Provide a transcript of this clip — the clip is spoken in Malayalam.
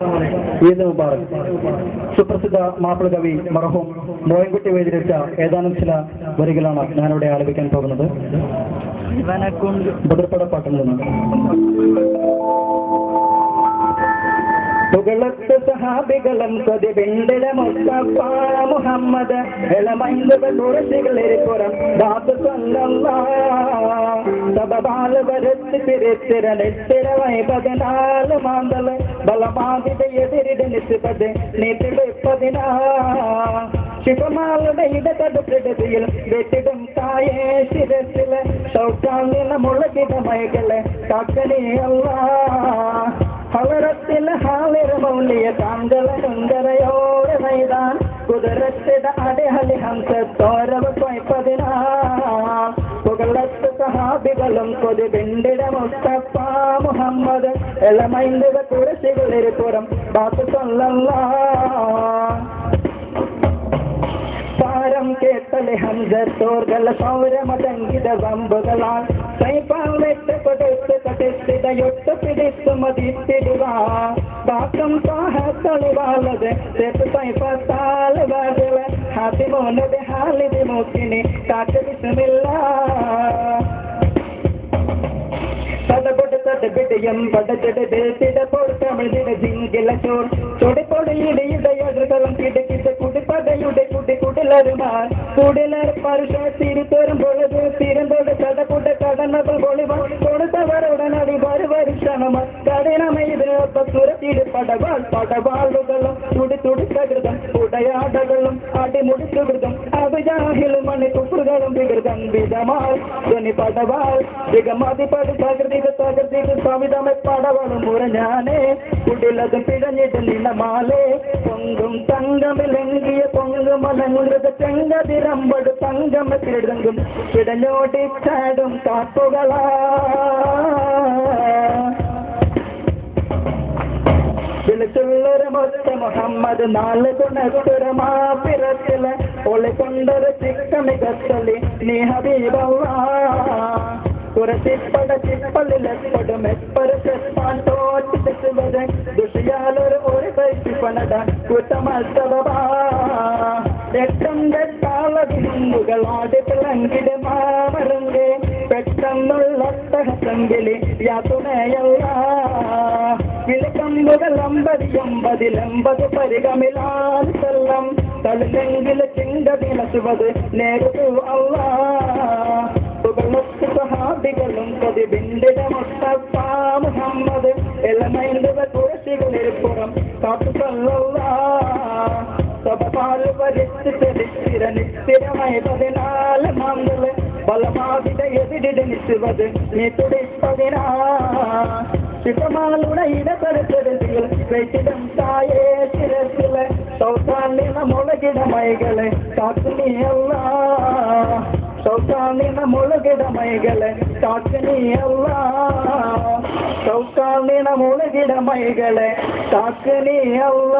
ഈദ് മുബാറക്. സുപ്രസിദ്ധ മാപ്പിള കവി മർഹൂം മോയൻകുട്ടി എഴുതിരച്ച ഏതാനും ചില വരികളാണ് ഞാനിവിടെ ആലപിക്കാൻ പോകുന്നത്. ബദർപ്പടപ്പാട്ടിൽ നിന്ന്. പുകളത്ത് സഹാബികളും കൊതിവിണ്ടിട മുസ്തഫ മുഹമ്മദ് ഇളമൈന്ദവ കുറച്ചുകളിരിപ്പുറം ബാബു സബബാൽ വരത്ത് തിരിത്തിരണിത്തിരവായി 14 മാന്തള് ബലമാതിത എതിരിട നിസ്ബത് നീട്ടിവെപ്പതിനാ ശിവമാളുടെ ഇടതടുപ്പിടതിയിൽ വെട്ടിടും തായേ ശിരസില് സൗഖ്യാങ്ങിന മുളകിട മൈകളെ കാക്കനേ അല്ലാ ഹലറത്തിൽ ഹാലിർ മൗലിയ താങ്കളെ സുന്ദരയോടെ മൈതാൻ കുതിരത്തിട അടഹലി ഹംസത്തോരവ കൊയ്പതിനാ പുകളത്ത് സഹാബികളും കൊതിവിണ്ടിട മുസ്തഫ മുഹമ്മദ് ഇളമൈന്ദവ കുറച്ചുകളിരിപ്പുറം ബാത്തു പാരം കേട്ടലെ ഹംസത്തോർഗല സൗരമതങ്കിത വമ്പുകളാൽ സൈപ്പാൽ വെട്ട് കൊടുത്ത് കട്ടിത്തിടയൊട്ട് പിടിച്ചു മതിത്തിടുക ബാക്കം സാഹത്തളിവാളത് തെപ്പ് സൈപ്പത്താൽ വാകളെ ഹാത്തിമോനത് ഹാലിതി മൂക്കിനി കാറ്റ് വിഷമില്ല തടപൊടുത്തടപിടിയും പടച്ചെടുത്തിടപ്പോൾ തമിഴിട ജിങ്കില ചോർ ചൊടിപ്പൊടിയിടയിടയകളും കിടക്കിട്ട് കുടിപ്പടയുടെ കുടിലരുമാർ കുടിലർ പരുഷ തിരുത്തോറും പൊഴുത് തിരുമ്പോട് കടക്കൂട്ട കടന്നപ്പോൾ പൊളിവാൾ കൊടുത്തവരുടനടി വരുവരുഷണമാർ കഠിനമൈതിനൊപ്പം തുരത്തിട് പടവാളുകളും തുടിതുടിക്കൃതം ഉടയാടകളും അടിമുടിച്ചുകൃതം അഭിജാഹിലും മണിക്കുപ്പുകളും വികൃതം വിധമാൽ ധ്വനി പടവാൾ വിഗമതി പടി തകൃതിക്ക് സവിതമ പടവളും മുറഞ്ഞാനേ കുടിലതും പിഴഞ്ഞിട്ട് നിലമാലേ പൊങ്കും തങ്കമിലെങ്കിയ പൊങ്കുമലങ്കൃത ചെങ്കതിരമ്പട് തങ്കമത്തിലെടുങ്കും പിടഞ്ഞോടി ചാടും കാപ്പുകളാ വിളിച്ചുള്ളൊരു മൊത്ത മുഹമ്മദ് 4 ഗുണത്തുരമാ പിറത്തില് ഒളിക്കൊണ്ടൊരു ചിക്കമികത്തലി നീ ഹബീബല്ലാ കുറച്ചിപ്പട ചിപ്പള്ളിലെപ്പെടും എപ്പരപ്പാൻ തോറ്റിട്ട് ദുഷിയാലൊരു കൈപ്പണട കുറ്റമത്സവ എട്ടംകാളതിരുമ്പുകൾ ആടി പിളങ്കിട് മാമരങ്കെ പെട്ടെന്നുള്ള തഹസങ്കിലി യാതുണയല്ല വിളിക്കമ്പുകൾ 50 പരിഗമിലാൽ ചെല്ലം തളിലെങ്കില് ചിങ്കതിലസുവത് നേരിട്ടു അല്ലാ സഹാബികളും കൊതിവിണ്ടിട മുസ്തഫ മുഹമ്മദ് ഇളമൈന്ദവ കുറച്ചുകളിരിപ്പുറം കാത്തു സബപാൽ വരിച്ച് ചരിത്തിര നിസ്ഥിരമായി 14 മാന്തള് ബലമാതിത എതിരിട നിസ്വത് നീ തുടിപ്പതിനാ ശിവമാളുടെ ഇടതടുത്തടുതികൾ വെച്ചിടം തായേ ശിരസില് സൗത്താണ്ടിന മുളകിട മൈകളെ കാത്തുനിയല്ല സൗത്താണ്ടിന മുളകിട മൈകളെ കാത്തുനിയല്ല സൗത്താണ്ടിന മുളകിട മൈകളെ കാത്തുനിയല്ല